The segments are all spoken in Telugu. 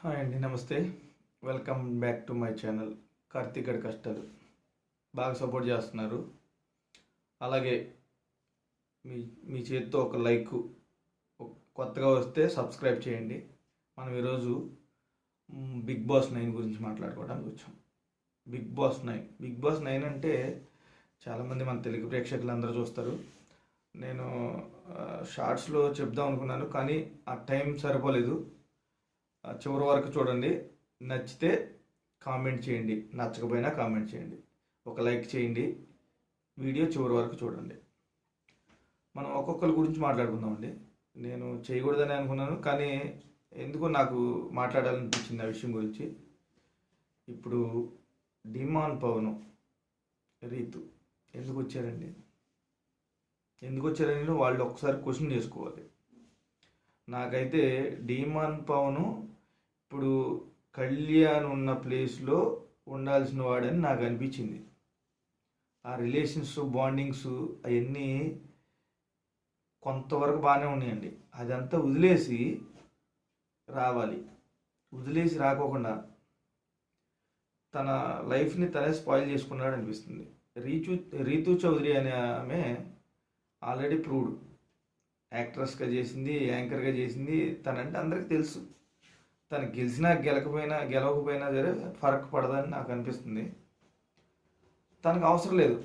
హాయ్ అండి, నమస్తే. Welcome back to my channel Karthik గడి కష్టాలు. బాగా సపోర్ట్ చేస్తున్నారు. అలాగే మీ మీ చేతితో ఒక లైక్, కొత్తగా వస్తే సబ్స్క్రైబ్ చేయండి. మనం ఈరోజు బిగ్ బాస్ 9 గురించి మాట్లాడుకోవడానికి వచ్చాం. బిగ్ బాస్ 9 అంటే చాలామంది మన తెలుగు ప్రేక్షకులు అందరూ చూస్తారు. నేను షార్ట్స్లో చెప్దాం అనుకున్నాను, కానీ ఆ టైం సరిపోలేదు. చివరి వరకు చూడండి. నచ్చితే కామెంట్ చేయండి, నచ్చకపోయినా కామెంట్ చేయండి, ఒక లైక్ చేయండి. వీడియో చివరి వరకు చూడండి. మనం ఒక్కొక్కరి గురించి మాట్లాడుకుందామండి. నేను చేయకూడదని అనుకున్నాను, కానీ ఎందుకో నాకు మాట్లాడాలనిపించింది ఆ విషయం గురించి. ఇప్పుడు డిమాన్ పవన్, రీతు ఎందుకు వచ్చారండి? వాళ్ళు ఒకసారి క్వశ్చన్ చేసుకోవాలి. నాకైతే డిమాన్ పవన్ ఇప్పుడు కళ్యాణ్ ఉన్న ప్లేస్లో ఉండాల్సిన వాడని నాకు అనిపించింది. ఆ రిలేషన్స్, బాండింగ్స్ అవన్నీ కొంతవరకు బాగానే ఉన్నాయండి. అదంతా వదిలేసి రావాలి. వదిలేసి రాకోకుండా తన లైఫ్ని తనే స్పాయిల్ చేసుకున్నాడు అనిపిస్తుంది. రీతూ చౌదరి అనే ఆమె ఆల్రెడీ ప్రూవ్డ్. యాక్ట్రెస్గా చేసింది, యాంకర్గా చేసింది. తనంటే అందరికీ తెలుసు. తను గెలిచినా గెలవకపోయినా సరే ఫరక్ పడదని నాకు అనిపిస్తుంది. తనకు అవసరం లేదు.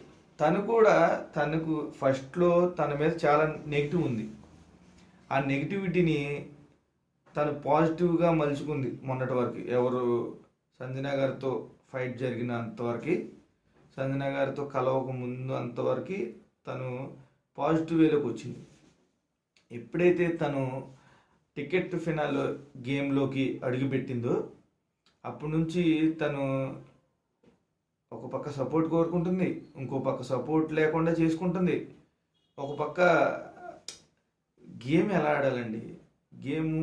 తనకు ఫస్ట్లో తన మీద చాలా నెగిటివ్ ఉంది. ఆ నెగిటివిటీని తను పాజిటివ్గా మలుచుకుంది మొన్నటి వరకు. ఎవరు సంజన గారితో ఫైట్ జరిగినంతవరకు, సంజన గారితో కలవక ముందు అంతవరకు తను పాజిటివ్ వేలోకి వచ్చింది. ఎప్పుడైతే తను టికెట్ ఫినాల్ గేమ్లోకి అడుగుపెట్టిందో అప్పటి నుంచి తను ఒక పక్క సపోర్ట్ కోరుకుంటుంది, ఇంకో పక్క సపోర్ట్ లేకుండా చేసుకుంటుంది. ఒక పక్క గేమ్ ఎలా ఆడాలండి? గేము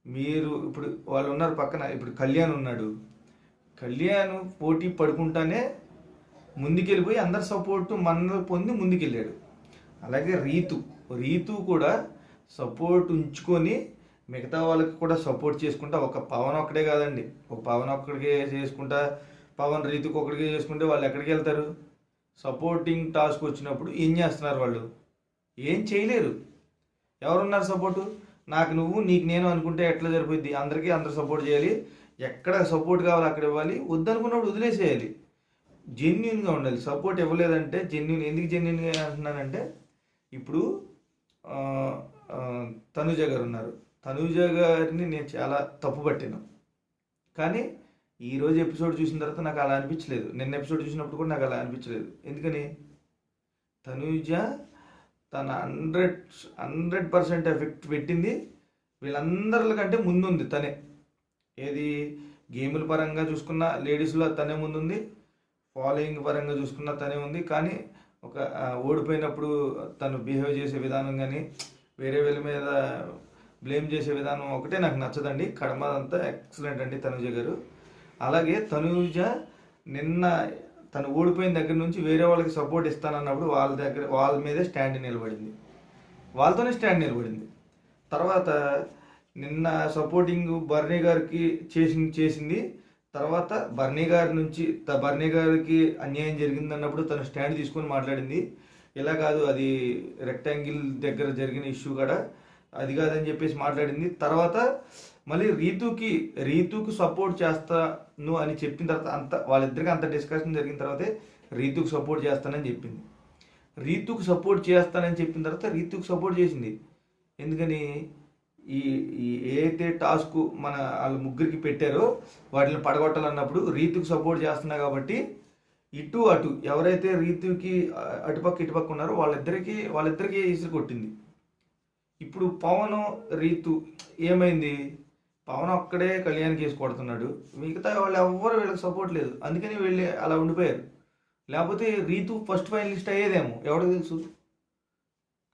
మీరు ఇప్పుడు వాళ్ళు ఉన్నారు పక్కన. ఇప్పుడు కళ్యాణ్ ఉన్నాడు. కళ్యాణ్ పోటీ పడుకుంటానే ముందుకెళ్ళిపోయి అందరి సపోర్టు మన్నలు పొంది ముందుకెళ్ళాడు. అలాగే రీతు కూడా సపోర్ట్ ఉంచుకొని మిగతా వాళ్ళకి కూడా సపోర్ట్ చేసుకుంటా, ఒక పవన్ ఒక్కడే కాదండి, ఒక పవన్ ఒక్కడికే చేసుకుంటా, పవన్ రీతుకు ఒక్కడికే చేసుకుంటే వాళ్ళు ఎక్కడికి వెళ్తారు? సపోర్టింగ్ టాస్క్ వచ్చినప్పుడు ఏం చేస్తున్నారు? వాళ్ళు ఏం చేయలేరు. ఎవరున్నారు సపోర్టు? నాకు నువ్వు, నీకు నేను అనుకుంటే ఎట్లా సరిపోద్ది? అందరికీ అందరు సపోర్ట్ చేయాలి. ఎక్కడ సపోర్ట్ కావాలి అక్కడ ఇవ్వాలి. వద్దనుకున్నప్పుడు వదిలేసేయాలి. జెన్యున్గా ఉండాలి. సపోర్ట్ ఇవ్వలేదంటే ఎందుకు జెన్యున్గా అంటున్నానంటే, ఇప్పుడు తనుజ గారు ఉన్నారు. తనుజ గారిని నేను చాలా తప్పు పట్టాను, కానీ ఈరోజు ఎపిసోడ్ చూసిన తర్వాత నాకు అలా అనిపించలేదు. నిన్న ఎపిసోడ్ చూసినప్పుడు కూడా నాకు అలా అనిపించలేదు. ఎందుకని? తనుజ తన 100% ఎఫెక్ట్ పెట్టింది. వీళ్ళందరికంటే ముందుంది తనే. ఏది గేముల పరంగా చూసుకున్న లేడీస్లో తనే ముందుంది, ఫాలోయింగ్ పరంగా చూసుకున్న తనే ఉంది. కానీ ఒక ఓడిపోయినప్పుడు తను బిహేవ్ చేసే విధానం కానీ, వేరే వాళ్ళ మీద బ్లేమ్ చేసే విధానం ఒకటే నాకు నచ్చదండి. కడమదంతా ఎక్సలెంట్ అండి తనుజ గారు. అలాగే తనుజ నిన్న తను ఓడిపోయిన దగ్గర నుంచి వేరే వాళ్ళకి సపోర్ట్ ఇస్తానన్నప్పుడు వాళ్ళ మీదే వాళ్ళతోనే స్టాండ్ నిలబడింది. తర్వాత నిన్న సపోర్టింగ్ బర్నీ గారికి చేసింది. తర్వాత బర్నీ గారికి అన్యాయం జరిగింది అన్నప్పుడు తను స్టాండ్ తీసుకొని మాట్లాడింది. ఇలా కాదు, అది రెక్టాంగిల్ దగ్గర జరిగిన ఇష్యూ కూడా అది కాదని చెప్పేసి మాట్లాడింది. తర్వాత మళ్ళీ రీతుకి సపోర్ట్ చేస్తాను అని చెప్పిన తర్వాత వాళ్ళిద్దరికి అంత డిస్కషన్ జరిగిన తర్వాతే రీతుకి సపోర్ట్ చేస్తానని చెప్పింది. రీతుకి సపోర్ట్ చేస్తానని చెప్పిన తర్వాత రీతుకి సపోర్ట్ చేసింది. ఎందుకని? ఏదైతే టాస్క్ వాళ్ళ ముగ్గురికి పెట్టారో వాటిని పడగొట్టాలన్నప్పుడు రీతుకి సపోర్ట్ చేస్తున్నా కాబట్టి ఇటు అటు ఎవరైతే రీతుకి అటుపక్క ఇటుపక్క ఉన్నారో వాళ్ళిద్దరికీ ఈసురు కొట్టింది. ఇప్పుడు పవన్ రీతు ఏమైంది? పవన్ ఒక్కడే కళ్యాణ్కి వేసి కొడుతున్నాడు. మిగతా వాళ్ళు ఎవ్వరు వీళ్ళకి సపోర్ట్ లేదు. అందుకని వీళ్ళు అలా ఉండిపోయారు. లేకపోతే రీతు ఫస్ట్ ఫైనలిస్ట్ అయ్యేదేమో, ఎవరికి తెలుసు?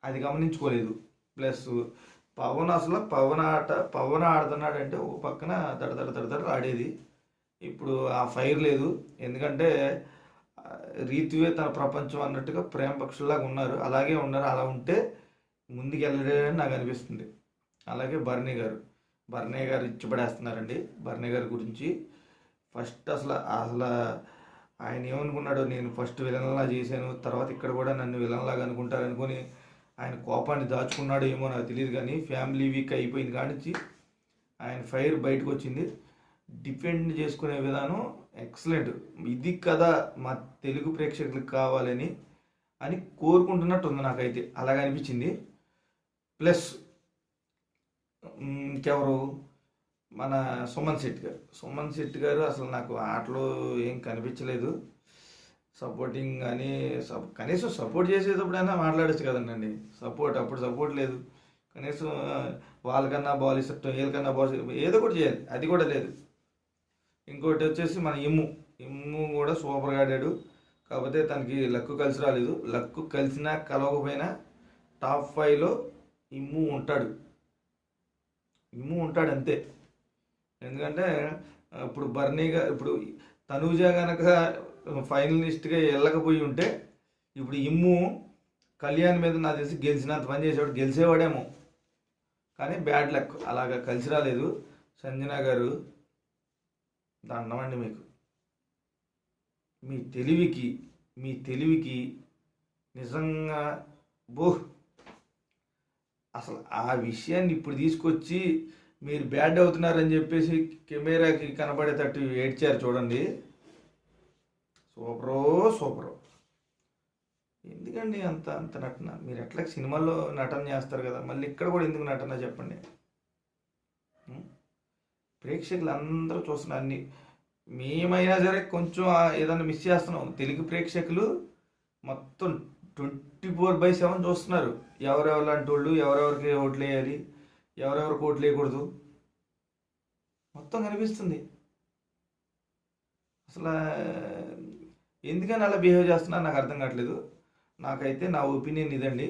అది గమనించుకోలేదు. ప్లస్ పవన్ ఆడుతున్నాడంటే ఒక పక్కన దడదడ ఆడేది. ఇప్పుడు ఆ ఫైర్ లేదు. ఎందుకంటే రీతువే తన ప్రపంచం అన్నట్టుగా ప్రేమ పక్షుల్లాగా ఉన్నారు. అలాగే ఉన్నారు. అలా ఉంటే ముందుకు వెళ్ళడని నాకు అనిపిస్తుంది. అలాగే బర్నీ బర్నయ్య గారు ఇచ్చిపడేస్తున్నారండి. బర్నయ్య గారి గురించి ఫస్ట్ అసలు అసలు ఆయన ఏమనుకున్నాడో, నేను ఫస్ట్ విలన్లా చేశాను, తర్వాత ఇక్కడ కూడా నన్ను విలన్లాగా అనుకుంటారనుకొని ఆయన కోపాన్ని దాచుకున్నాడో ఏమో నాకు తెలియదు, కానీ ఫ్యామిలీ వీక్ అయిపోయింది కానించి ఆయన ఫైర్ బయటకు వచ్చింది. డిఫెండ్ చేసుకునే విధానం ఎక్సలెంట్. ఇది కదా మా తెలుగు ప్రేక్షకులకు కావాలని అని కోరుకుంటున్నట్టు ఉంది, నాకైతే అలాగ అనిపించింది. ప్లస్ ఇంకెవరు, మన సుమన్ శెట్టి గారు అసలు నాకు ఆటలో ఏం కనిపించలేదు. సపోర్టింగ్ కానీ కనీసం సపోర్ట్ చేసేటప్పుడైనా మాట్లాడచ్చు కదండి. అప్పుడు సపోర్ట్ లేదు. కనీసం వాళ్ళకన్నా బాల్ ఇష్టం, వీళ్ళకన్నా బాల్ ఏదో ఒకటి చేయాలి, అది కూడా లేదు. ఇంకోటి వచ్చేసి మన ఇమ్ము కూడా సూపర్గా ఆడాడు. కాకపోతే తనకి లక్కు కలిసి రాలేదు. లక్కు కలిసినా కలవకపోయినా టాప్ 5లో ఇమ్ము ఉంటాడు అంతే. ఎందుకంటే ఇప్పుడు ఇప్పుడు తనూజ కనుక ఫైనలిస్ట్గా వెళ్ళకపోయి ఉంటే ఇప్పుడు ఇమ్ము కళ్యాణ్ మీద నాకు తెలిసి గెలిచినంత పని గెలిచేవాడేమో, కానీ బ్యాడ్ లక్ అలాగా కలిసి రాలేదు. సంజన గారు దండమండి మీకు. మీ తెలివికి నిజంగా అసలు ఆ విషయాన్ని ఇప్పుడు తీసుకొచ్చి మీరు బ్యాడ్ అవుతున్నారని చెప్పేసి కెమెరాకి కనబడేటట్టు ఏడ్చారు చూడండి. సూపరు. ఎందుకండి అంత నటన? మీరు ఎట్లా సినిమాల్లో నటన చేస్తారు కదా, మళ్ళీ ఇక్కడ కూడా ఎందుకు నటన చెప్పండి? ప్రేక్షకులు అందరూ చూస్తున్నారు. అన్ని మేమైనా సరే కొంచెం ఏదన్నా మిస్ చేస్తున్నాం. తెలుగు ప్రేక్షకులు మొత్తం 24/7 చూస్తున్నారు. ఎవరెవరు లాంటి వాళ్ళు, ఎవరెవరికి ఓట్లు వేయాలి, ఎవరెవరికి ఓట్లు వేయకూడదు మొత్తం కనిపిస్తుంది. అసలు ఎందుకని అలా బిహేవ్ చేస్తున్నారు నాకు అర్థం కావట్లేదు. నాకైతే నా ఒపీనియన్ ఇదండి.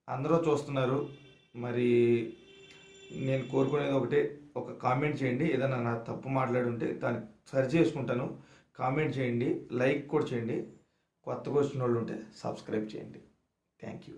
అందరూ చూస్తున్నారు. మరి నేను కోరుకునేది ఒకటే, ఒక కామెంట్ చేయండి. ఏదైనా నా తప్పు మాట్లాడుంటే దాన్ని సరి చేసుకుంటాను. కామెంట్ చేయండి, లైక్ కూడా చేయండి. కొత్తగా వచ్చిన వాళ్ళు ఉంటే సబ్స్క్రైబ్ చేయండి. Thank you.